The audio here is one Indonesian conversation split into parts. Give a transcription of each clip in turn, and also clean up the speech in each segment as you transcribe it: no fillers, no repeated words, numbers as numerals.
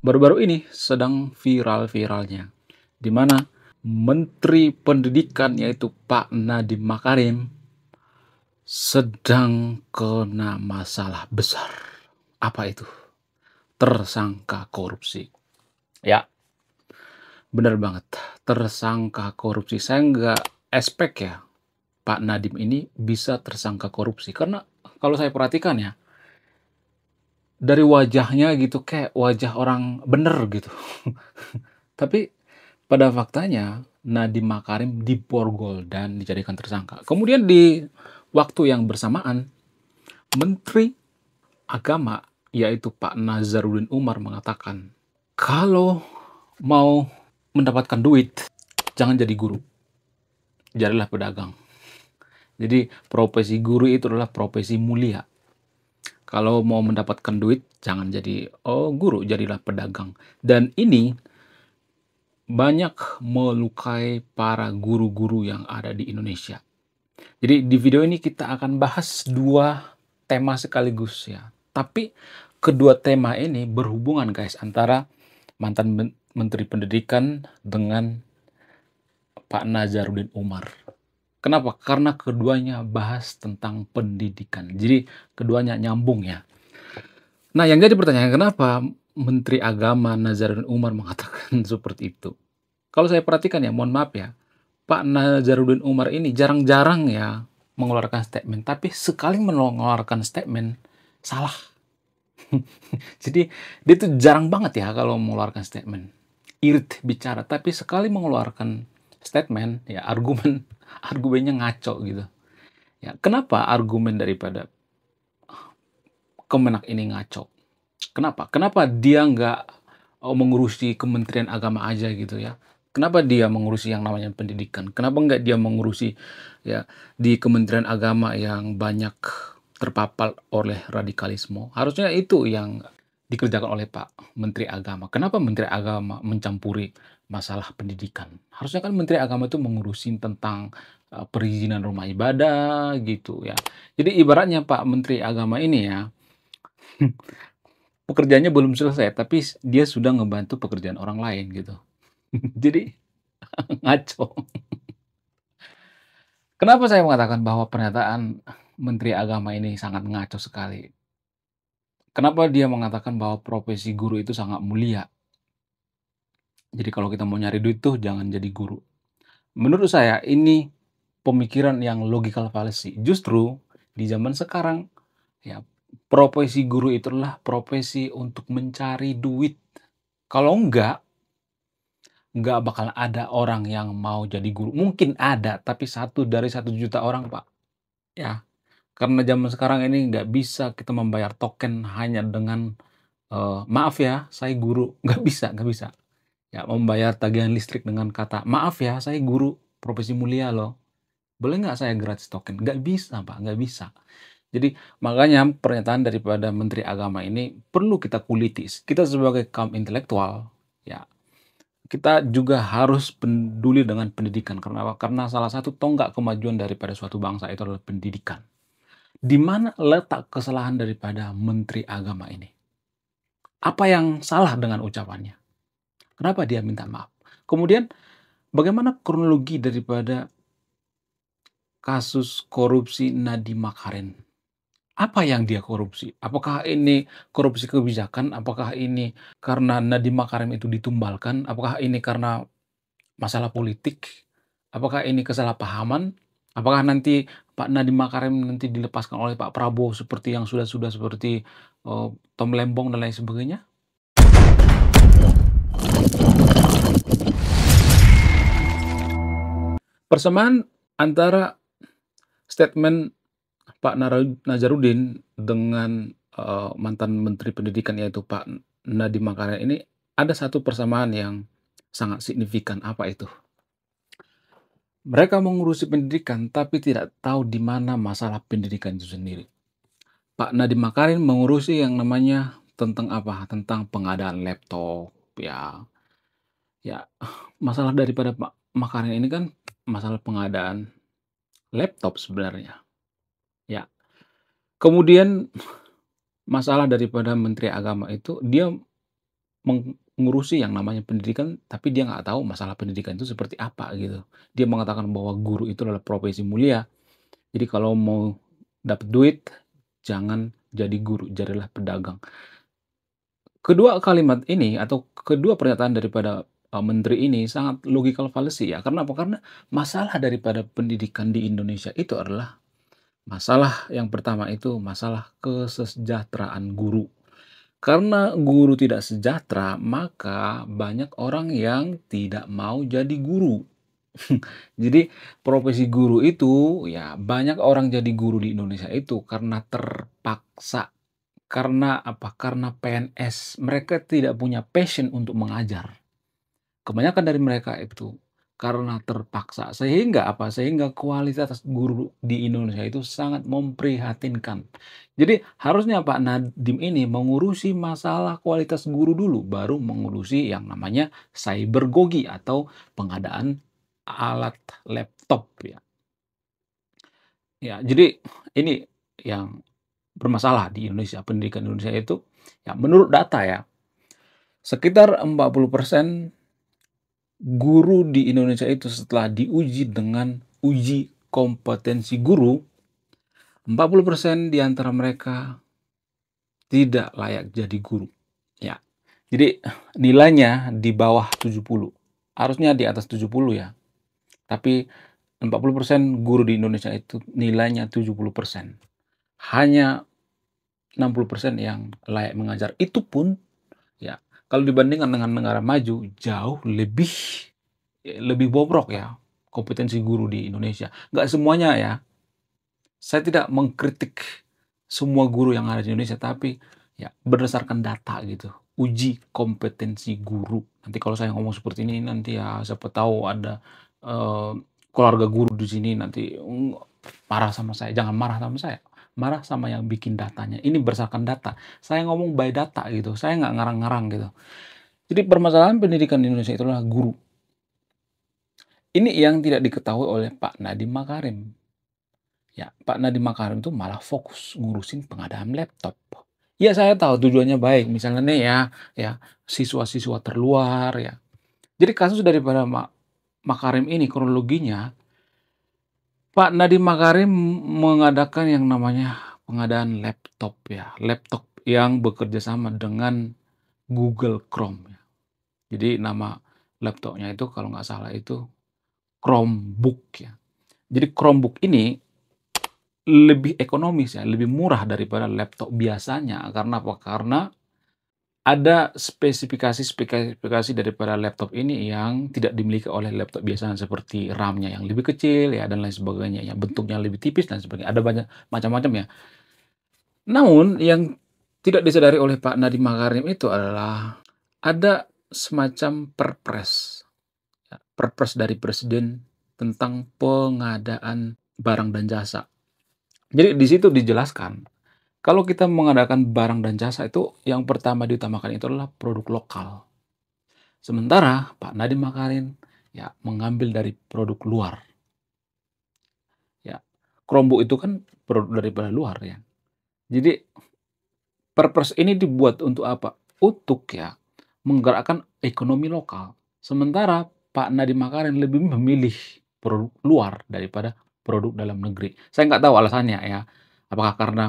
Baru-baru ini sedang viral-viralnya, di mana Menteri Pendidikan yaitu Pak Nadiem Makarim sedang kena masalah besar. Apa itu? Tersangka korupsi. Ya, benar banget. Tersangka korupsi. Saya nggak expect ya, Pak Nadiem ini bisa tersangka korupsi. Karena kalau saya perhatikan ya, dari wajahnya gitu kayak wajah orang bener gitu. Tapi pada faktanya Nadiem Makarim diborgol dan dijadikan tersangka. Kemudian di waktu yang bersamaan, Menteri Agama yaitu Pak Nazarudin Umar mengatakan, kalau mau mendapatkan duit, jangan jadi guru, jadilah pedagang. Jadi profesi guru itu adalah profesi mulia. Kalau mau mendapatkan duit, jangan jadi guru, jadilah pedagang. Dan ini banyak melukai para guru-guru yang ada di Indonesia. Jadi di video ini kita akan bahas dua tema sekaligus ya. Tapi kedua tema ini berhubungan guys antara mantan Menteri Pendidikan dengan Pak Nazarudin Umar. Kenapa? Karena keduanya bahas tentang pendidikan. Jadi keduanya nyambung ya. Nah, yang jadi pertanyaan kenapa Menteri Agama Nazarudin Umar mengatakan seperti itu? Kalau saya perhatikan ya, mohon maaf ya, Pak Nazarudin Umar ini jarang-jarang ya mengeluarkan statement, tapi sekali mengeluarkan statement salah. Jadi dia tuh jarang banget ya kalau mengeluarkan statement. Irit bicara, tapi sekali mengeluarkan statement ya argumennya ngaco gitu. Ya, kenapa argumen daripada Kemenak ini ngaco? Kenapa? Kenapa dia nggak mengurusi Kementerian Agama aja gitu ya? Kenapa dia mengurusi yang namanya pendidikan? Kenapa nggak dia mengurusi ya di Kementerian Agama yang banyak terpapar oleh radikalisme? Harusnya itu yang dikerjakan oleh Pak Menteri Agama. Kenapa Menteri Agama mencampuri masalah pendidikan? Harusnya kan Menteri Agama itu mengurusi tentang perizinan rumah ibadah gitu ya. Jadi ibaratnya Pak Menteri Agama ini ya, pekerjaannya belum selesai, tapi dia sudah ngebantu pekerjaan orang lain gitu. Jadi ngaco. Kenapa saya mengatakan bahwa pernyataan Menteri Agama ini sangat ngaco sekali? Kenapa dia mengatakan bahwa profesi guru itu sangat mulia? Jadi kalau kita mau nyari duit tuh jangan jadi guru. Menurut saya ini pemikiran yang logical fallacy. Justru di zaman sekarang ya profesi guru itu adalah profesi untuk mencari duit. Kalau nggak bakal ada orang yang mau jadi guru. Mungkin ada, tapi 1 dari 1 juta orang, Pak. Ya, karena zaman sekarang ini nggak bisa kita membayar token hanya dengan, "Maaf ya, saya guru." Nggak bisa nggak bisa. Ya, membayar tagihan listrik dengan kata, "Maaf ya, saya guru, profesi mulia loh. Boleh nggak saya gratis token?" Nggak bisa, Pak, nggak bisa. Jadi, makanya pernyataan daripada Menteri Agama ini perlu kita kuliti. Kita sebagai kaum intelektual, ya kita juga harus peduli dengan pendidikan. Karena apa? Karena salah satu tonggak kemajuan daripada suatu bangsa itu adalah pendidikan. Di mana letak kesalahan daripada Menteri Agama ini? Apa yang salah dengan ucapannya? Kenapa dia minta maaf? Kemudian, bagaimana kronologi daripada kasus korupsi Nadiem Makarim? Apa yang dia korupsi? Apakah ini korupsi kebijakan? Apakah ini karena Nadiem Makarim itu ditumbalkan? Apakah ini karena masalah politik? Apakah ini kesalahpahaman? Apakah nanti Pak Nadiem Makarim nanti dilepaskan oleh Pak Prabowo seperti yang sudah seperti, Tom Lembong dan lain sebagainya? Persamaan antara statement Pak Nazarudin dengan, mantan Menteri Pendidikan yaitu Pak Nadiem Makarim ini ada satu persamaan yang sangat signifikan, apa itu? Mereka mengurusi pendidikan tapi tidak tahu di mana masalah pendidikan itu sendiri. Pak Nadiem Makarim mengurusi yang namanya tentang apa? Tentang pengadaan laptop, ya. Ya, masalah daripada Pak Makarim ini kan masalah pengadaan laptop sebenarnya, ya. Kemudian masalah daripada Menteri Agama itu dia mengurusi yang namanya pendidikan, tapi dia nggak tahu masalah pendidikan itu seperti apa gitu. Dia mengatakan bahwa guru itu adalah profesi mulia, jadi kalau mau dapat duit, jangan jadi guru, jadilah pedagang. Kedua kalimat ini atau kedua pernyataan daripada, menteri ini sangat logical fallacy ya, karena apa? Karena masalah daripada pendidikan di Indonesia itu adalah masalah yang pertama itu masalah kesejahteraan guru. Karena guru tidak sejahtera, maka banyak orang yang tidak mau jadi guru. Jadi profesi guru itu, ya banyak orang jadi guru di Indonesia itu karena terpaksa. Karena apa? Karena PNS. Mereka tidak punya passion untuk mengajar. Kebanyakan dari mereka itu karena terpaksa. Sehingga apa? Sehingga kualitas guru di Indonesia itu sangat memprihatinkan. Jadi harusnya Pak Nadiem ini mengurusi masalah kualitas guru dulu, baru mengurusi yang namanya cybergogi atau pengadaan alat laptop ya. Ya, jadi ini yang bermasalah di Indonesia, pendidikan Indonesia itu ya menurut data ya, sekitar 40% guru di Indonesia itu setelah diuji dengan uji kompetensi guru, 40% di antara mereka tidak layak jadi guru. Ya. Jadi nilainya di bawah 70. Harusnya di atas 70 ya. Tapi 40% guru di Indonesia itu nilainya 70%. Hanya 60% yang layak mengajar. Itu pun ya kalau dibandingkan dengan negara maju jauh lebih bobrok ya kompetensi guru di Indonesia. Nggak semuanya ya. Saya tidak mengkritik semua guru yang ada di Indonesia, tapi ya berdasarkan data gitu. Uji kompetensi guru. Nanti kalau saya ngomong seperti ini nanti ya siapa tahu ada eh, keluarga guru di sini nanti marah sama saya. Jangan marah sama saya. Marah sama yang bikin datanya. Ini berdasarkan data. Saya ngomong by data gitu. Saya nggak ngarang-ngarang gitu. Jadi permasalahan pendidikan di Indonesia itulah guru. Ini yang tidak diketahui oleh Pak Nadiem Makarim. Ya, Pak Nadiem Makarim itu malah fokus ngurusin pengadaan laptop. Ya, saya tahu tujuannya baik. Misalnya nih ya siswa-siswa terluar ya. Jadi kasus daripada Makarim ini kronologinya, Pak Nadiem Makarim mengadakan yang namanya pengadaan laptop ya. Laptop yang bekerja sama dengan Google Chrome ya. Jadi nama laptopnya itu kalau nggak salah itu Chromebook ya. Jadi Chromebook ini lebih ekonomis ya, lebih murah daripada laptop biasanya. Karena apa? Karena ada spesifikasi daripada laptop ini yang tidak dimiliki oleh laptop biasanya seperti RAM-nya yang lebih kecil ya dan lain sebagainya ya, bentuknya lebih tipis dan sebagainya. Ada banyak macam-macam ya. Namun yang tidak disadari oleh Pak Nadiem Makarim itu adalah ada semacam perpres, ya, perpres dari presiden tentang pengadaan barang dan jasa. Jadi di situ dijelaskan, kalau kita mengadakan barang dan jasa itu yang pertama diutamakan itu adalah produk lokal. Sementara Pak Nadiem Makarim ya mengambil dari produk luar. Ya, Chromebook itu kan produk daripada luar ya. Jadi perpres ini dibuat untuk apa? Untuk ya menggerakkan ekonomi lokal. Sementara Pak Nadiem Makarim lebih memilih produk luar daripada produk dalam negeri. Saya nggak tahu alasannya ya. Apakah karena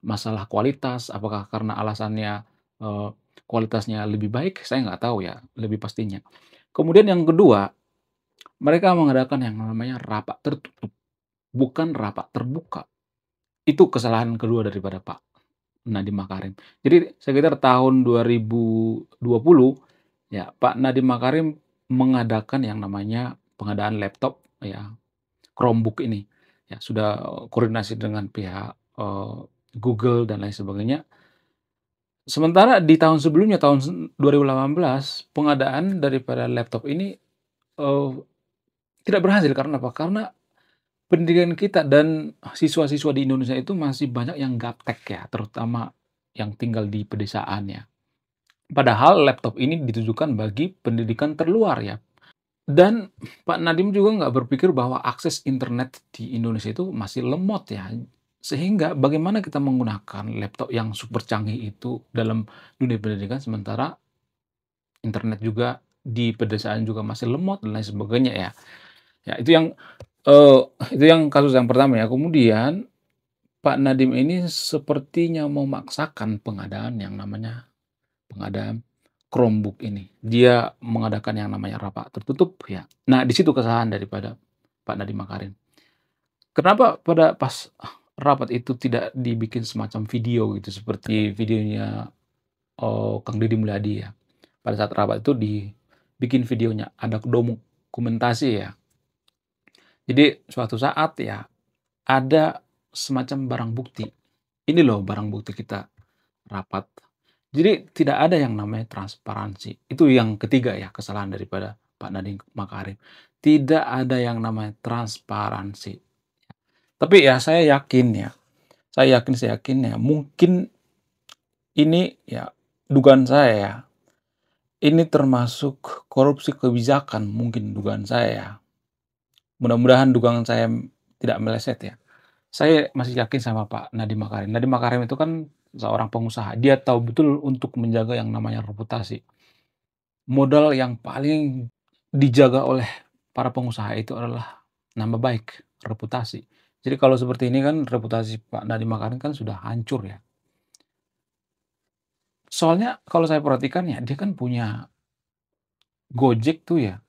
masalah kualitas, apakah karena alasannya eh, kualitasnya lebih baik, saya nggak tahu ya lebih pastinya. Kemudian yang kedua, mereka mengadakan yang namanya rapat tertutup, bukan rapat terbuka. Itu kesalahan kedua daripada Pak Nadiem Makarim. Jadi sekitar tahun 2020 ya Pak Nadiem Makarim mengadakan yang namanya pengadaan laptop ya Chromebook ini. Ya sudah koordinasi dengan pihak Google dan lain sebagainya. Sementara di tahun sebelumnya tahun 2018 pengadaan daripada laptop ini eh, tidak berhasil karena apa? Karena pendidikan kita dan siswa-siswa di Indonesia itu masih banyak yang gaptek ya, terutama yang tinggal di pedesaan ya. Padahal laptop ini ditujukan bagi pendidikan terluar ya. Dan Pak Nadiem juga nggak berpikir bahwa akses internet di Indonesia itu masih lemot ya. Sehingga bagaimana kita menggunakan laptop yang super canggih itu dalam dunia pendidikan sementara internet juga di pedesaan juga masih lemot dan lain sebagainya ya. Ya eee, itu yang kasus yang pertama ya. Kemudian Pak Nadiem ini sepertinya memaksakan pengadaan Chromebook ini. Dia mengadakan yang namanya rapat tertutup ya. Nah, di situ kesalahan daripada Pak Nadiem Makarim. Kenapa pada pas rapat itu tidak dibikin semacam video gitu, seperti videonya, Kang Deddy Mulyadi ya. Pada saat rapat itu dibikin videonya, ada dokumentasi ya. Jadi suatu saat ya, ada semacam barang bukti. Ini loh barang bukti kita rapat. Jadi tidak ada yang namanya transparansi. Itu yang ketiga ya, kesalahan daripada Pak Nadiem Makarim. Tidak ada yang namanya transparansi. Tapi ya saya yakin ya, mungkin ini ya dugaan saya ya, ini termasuk korupsi kebijakan mungkin dugaan saya ya. Mudah-mudahan dugaan saya tidak meleset ya. Saya masih yakin sama Pak Nadiem Makarim. Nadiem Makarim itu kan seorang pengusaha, dia tahu betul untuk menjaga yang namanya reputasi. Modal yang paling dijaga oleh para pengusaha itu adalah nama baik, reputasi. Jadi kalau seperti ini kan reputasi Pak Nadiem Makarim kan sudah hancur ya. Soalnya kalau saya perhatikan ya, dia kan punya Gojek tuh ya,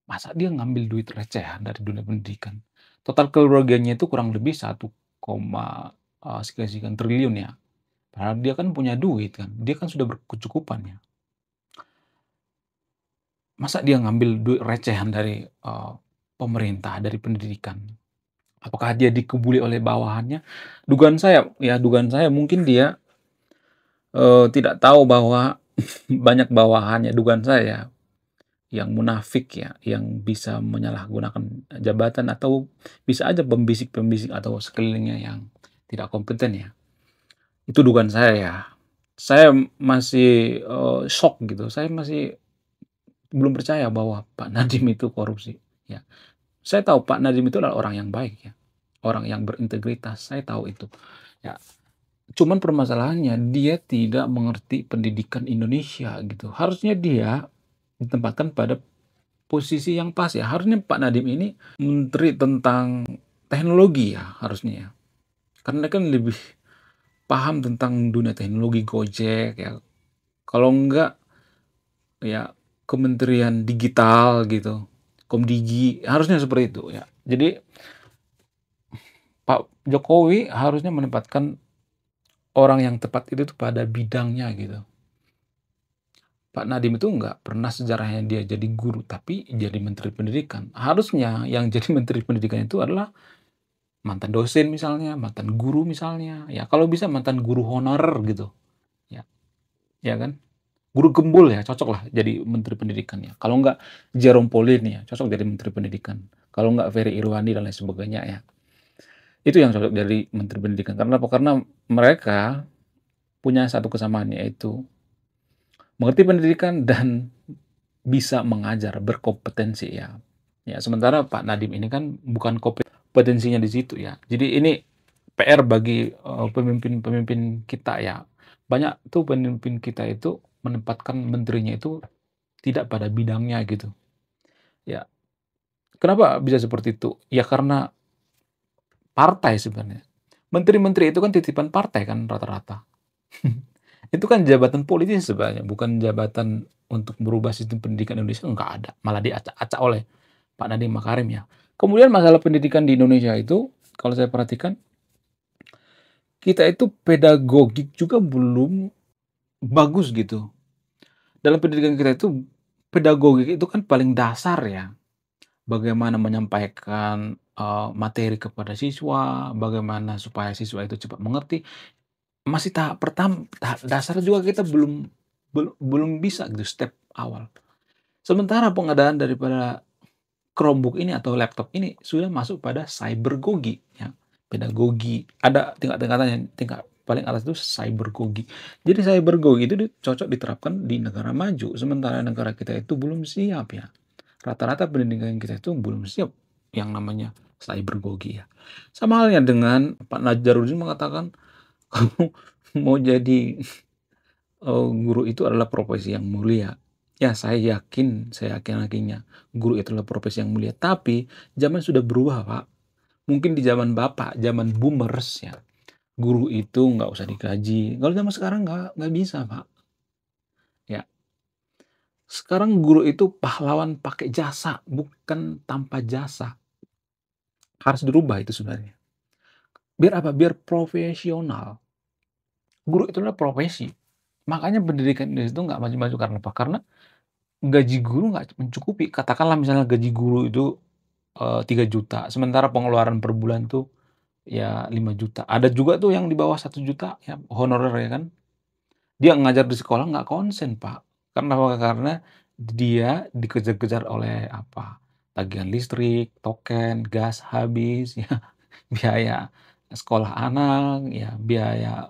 masa dia ngambil duit recehan dari dunia pendidikan. Total kerugiannya itu kurang lebih 1, sekian-sekian triliun ya. Padahal dia kan punya duit kan, dia kan sudah berkecukupan ya. Masa dia ngambil duit recehan dari, pemerintah, dari pendidikan? Apakah dia dikebuli oleh bawahannya? Dugaan saya mungkin dia, tidak tahu bahwa banyak bawahannya, dugaan saya, yang munafik ya, yang bisa menyalahgunakan jabatan atau bisa aja pembisik-pembisik atau sekelilingnya yang tidak kompeten ya. Itu dugaan saya ya. Saya masih, syok gitu, saya masih belum percaya bahwa Pak Nadiem itu korupsi, ya. Saya tahu Pak Nadiem itu adalah orang yang baik ya, orang yang berintegritas, saya tahu itu, ya. Cuman permasalahannya dia tidak mengerti pendidikan Indonesia gitu. Harusnya dia ditempatkan pada posisi yang pas ya. Harusnya Pak Nadiem ini menteri tentang teknologi ya harusnya ya. Karena kan lebih paham tentang dunia teknologi Gojek ya. Kalau enggak ya Kementerian Digital gitu, Komdigi, harusnya seperti itu ya. Jadi Pak Jokowi harusnya menempatkan orang yang tepat itu tuh pada bidangnya gitu. Pak Nadiem itu nggak pernah sejarahnya dia jadi guru, tapi jadi menteri pendidikan. Harusnya yang jadi menteri pendidikan itu adalah mantan dosen misalnya, mantan guru misalnya, ya kalau bisa mantan guru honorer gitu, ya, ya kan? Guru gembul ya, cocok lah jadi menteri pendidikan ya. Kalau nggak Jerome Pauline ya, cocok jadi menteri pendidikan. Kalau nggak Ferry Irwandi dan lain sebagainya ya. Itu yang cocok jadi menteri pendidikan. Karena apa? Karena mereka punya satu kesamaan yaitu mengerti pendidikan dan bisa mengajar, berkompetensi ya. Ya, sementara Pak Nadiem ini kan bukan kompetensinya di situ ya. Jadi ini PR bagi pemimpin-pemimpin kita ya. Banyak tuh pemimpin kita itu menempatkan menterinya itu tidak pada bidangnya gitu. Ya, kenapa bisa seperti itu? Ya karena partai sebenarnya. Menteri-menteri itu kan titipan partai kan rata-rata. Itu kan jabatan politis sebenarnya, bukan jabatan untuk merubah sistem pendidikan Indonesia, enggak ada. Malah diacak-acak oleh Pak Nadiem Makarim ya. Kemudian masalah pendidikan di Indonesia itu, kalau saya perhatikan, kita itu pedagogik juga belum bagus gitu. Dalam pendidikan kita itu, pedagogik itu kan paling dasar ya. Bagaimana menyampaikan, materi kepada siswa, bagaimana supaya siswa itu cepat mengerti. Masih tahap tahap dasar juga kita belum bisa gitu step awal. Sementara pengadaan daripada Chromebook ini atau laptop ini sudah masuk pada cybergogi ya, pedagogi. Ada tingkat-tingkatannya, tingkat paling atas itu cybergogi. Jadi cybergogi itu cocok diterapkan di negara maju, sementara negara kita itu belum siap ya. Rata-rata pendidikan kita itu belum siap yang namanya cybergogi ya. Sama halnya dengan Pak Nazarudin mengatakan, "Kamu mau jadi, guru itu adalah profesi yang mulia." Ya, saya yakin-yakinnya guru itu adalah profesi yang mulia, tapi zaman sudah berubah, Pak. Mungkin di zaman Bapak, zaman boomers ya, guru itu nggak usah digaji. Kalau zaman sekarang nggak bisa, Pak. Ya, sekarang guru itu pahlawan pakai jasa, bukan tanpa jasa. Harus dirubah itu sebenarnya. Biar apa? Biar profesional. Guru itu adalah profesi. Makanya pendidikan Indonesia itu nggak maju-maju karena apa? Karena gaji guru nggak mencukupi. Katakanlah misalnya gaji guru itu 3 juta, sementara pengeluaran per bulan tuh ya 5 juta. Ada juga tuh yang di bawah 1 juta ya honorer ya kan. Dia ngajar di sekolah nggak konsen, Pak. Karena apa? Karena dia dikejar-kejar oleh apa? Tagihan listrik, token, gas habis, ya, biaya sekolah anak, ya biaya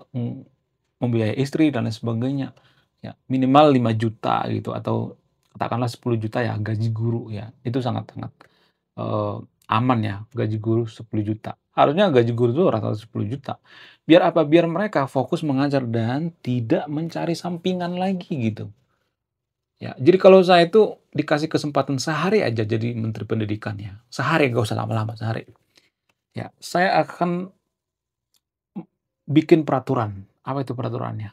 membiayai istri dan lain sebagainya. Ya, minimal 5 juta gitu atau katakanlah 10 juta ya gaji guru ya. Itu sangat-sangat eee, aman ya gaji guru 10 juta. Harusnya gaji guru itu rata-rata 10 juta. Biar apa? Biar mereka fokus mengajar dan tidak mencari sampingan lagi gitu. Ya, jadi kalau saya itu dikasih kesempatan sehari aja jadi menteri pendidikan ya, sehari nggak usah lama-lama, sehari. Ya, saya akan bikin peraturan. Apa itu peraturannya?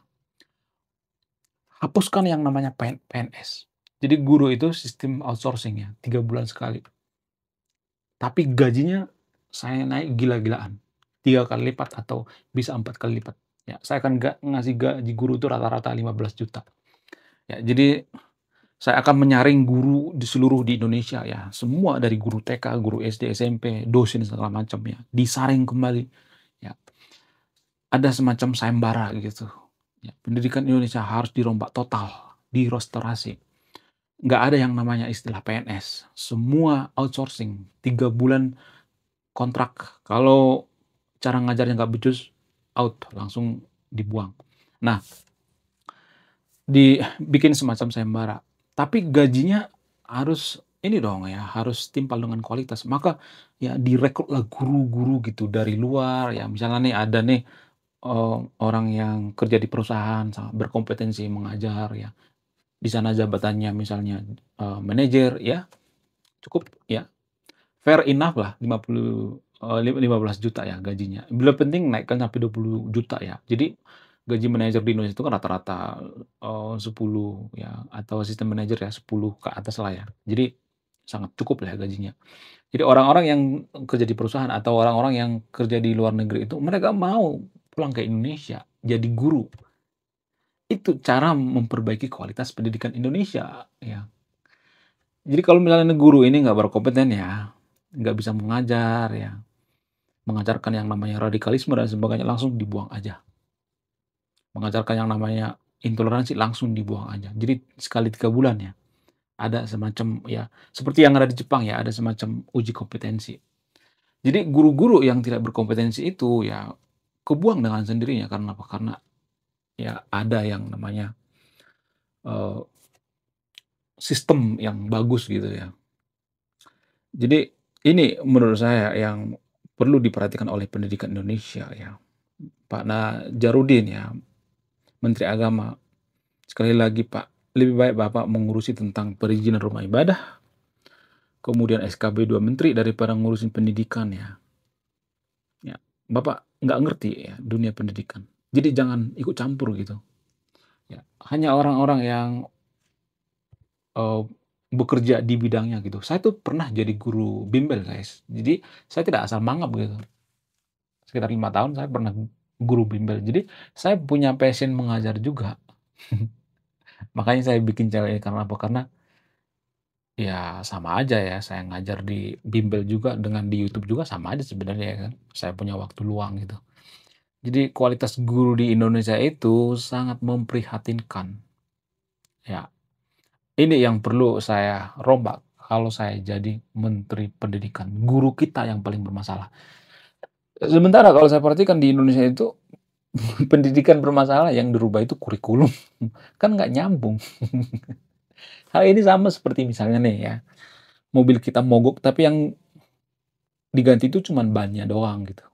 Hapuskan yang namanya PNS. Jadi guru itu sistem outsourcing ya, 3 bulan sekali. Tapi gajinya saya naik gila-gilaan, 3 kali lipat atau bisa 4 kali lipat. Ya, saya akan ngasih gaji guru itu rata-rata 15 juta. Ya, jadi saya akan menyaring guru di seluruh di Indonesia ya, semua dari guru TK, guru SD, SMP, dosen segala macam ya, disaring kembali. Ya, ada semacam sayembara gitu. Ya, pendidikan Indonesia harus dirombak total, direstorasi. Nggak ada yang namanya istilah PNS, semua outsourcing, 3 bulan kontrak. Kalau cara ngajarnya nggak becus, out, langsung dibuang. Nah, dibikin semacam sayembara, tapi gajinya harus ini dong ya, harus timpal dengan kualitas. Maka ya direkrutlah guru-guru gitu dari luar ya, misalnya nih ada nih, orang yang kerja di perusahaan sangat berkompetensi mengajar ya, di sana jabatannya misalnya, manajer ya, cukup ya, fair enough lah 15 juta ya gajinya. Belum penting naikkan sampai 20 juta ya. Jadi gaji manajer di Indonesia itu kan rata-rata, 10 ya, atau asisten manajer ya 10 ke atas lah ya. Jadi sangat cukup lah ya gajinya. Jadi orang-orang yang kerja di perusahaan atau orang-orang yang kerja di luar negeri itu mereka mau pulang ke Indonesia jadi guru. Itu cara memperbaiki kualitas pendidikan Indonesia ya. Jadi kalau misalnya guru ini nggak berkompeten ya, nggak bisa mengajar ya, mengajarkan yang namanya radikalisme dan sebagainya, langsung dibuang aja. Mengajarkan yang namanya intoleransi, langsung dibuang aja. Jadi sekali 3 bulan ya, ada semacam ya, seperti yang ada di Jepang ya, ada semacam uji kompetensi. Jadi guru-guru yang tidak berkompetensi itu ya, kebuang dengan sendirinya. Karena apa? Karena ya ada yang namanya, eee, sistem yang bagus gitu ya. Jadi ini menurut saya yang perlu diperhatikan oleh pendidikan Indonesia ya. Pak Najarudin ya, Menteri Agama. Sekali lagi Pak, lebih baik Bapak mengurusi tentang perizinan rumah ibadah, kemudian SKB 2 menteri daripada ngurusin pendidikan ya. Ya, Bapak nggak ngerti ya dunia pendidikan. Jadi jangan ikut campur gitu. Ya, hanya orang-orang yang, eee, bekerja di bidangnya gitu. Saya tuh pernah jadi guru bimbel, guys. Jadi saya tidak asal mangap gitu. Sekitar 5 tahun saya pernah guru bimbel. Jadi saya punya passion mengajar juga. Makanya saya bikin channel ini karena apa? Karena ya sama aja ya, saya ngajar di bimbel juga dengan di YouTube juga sama aja sebenarnya ya kan. Saya punya waktu luang gitu. Jadi kualitas guru di Indonesia itu sangat memprihatinkan. Ya, ini yang perlu saya rombak kalau saya jadi menteri pendidikan. Guru kita yang paling bermasalah. Sementara kalau saya perhatikan di Indonesia itu pendidikan bermasalah yang dirubah itu kurikulum. Kan nggak nyambung. Hal ini sama seperti misalnya nih ya, mobil kita mogok tapi yang diganti itu cuman bannya doang gitu.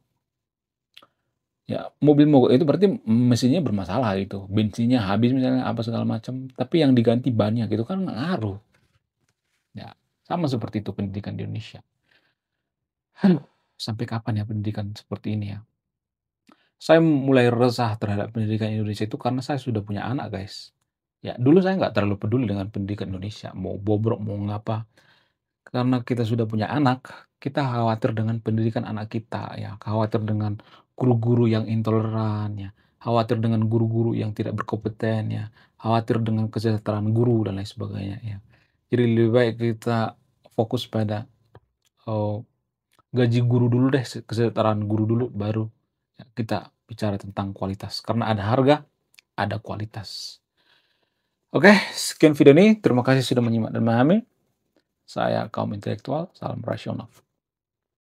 Ya, mobil mogok itu berarti mesinnya bermasalah gitu, bensinnya habis misalnya apa segala macam, tapi yang diganti bannya gitu kan ngaruh. Ya, sama seperti itu pendidikan di Indonesia. Aduh, sampai kapan ya pendidikan seperti ini ya? Saya mulai resah terhadap pendidikan Indonesia itu karena saya sudah punya anak, guys. Ya, dulu saya nggak terlalu peduli dengan pendidikan Indonesia, mau bobrok, mau ngapa. Karena kita sudah punya anak, kita khawatir dengan pendidikan anak kita ya, khawatir dengan guru-guru yang intoleran ya, khawatir dengan guru-guru yang tidak berkompeten ya, khawatir dengan kesejahteraan guru dan lain sebagainya ya. Jadi lebih baik kita fokus pada, eee, gaji guru dulu deh, kesejahteraan guru dulu, baru ya kita bicara tentang kualitas. Karena ada harga, ada kualitas. Oke, sekian video ini. Terima kasih sudah menyimak dan memahami. Saya kaum intelektual, salam rasional.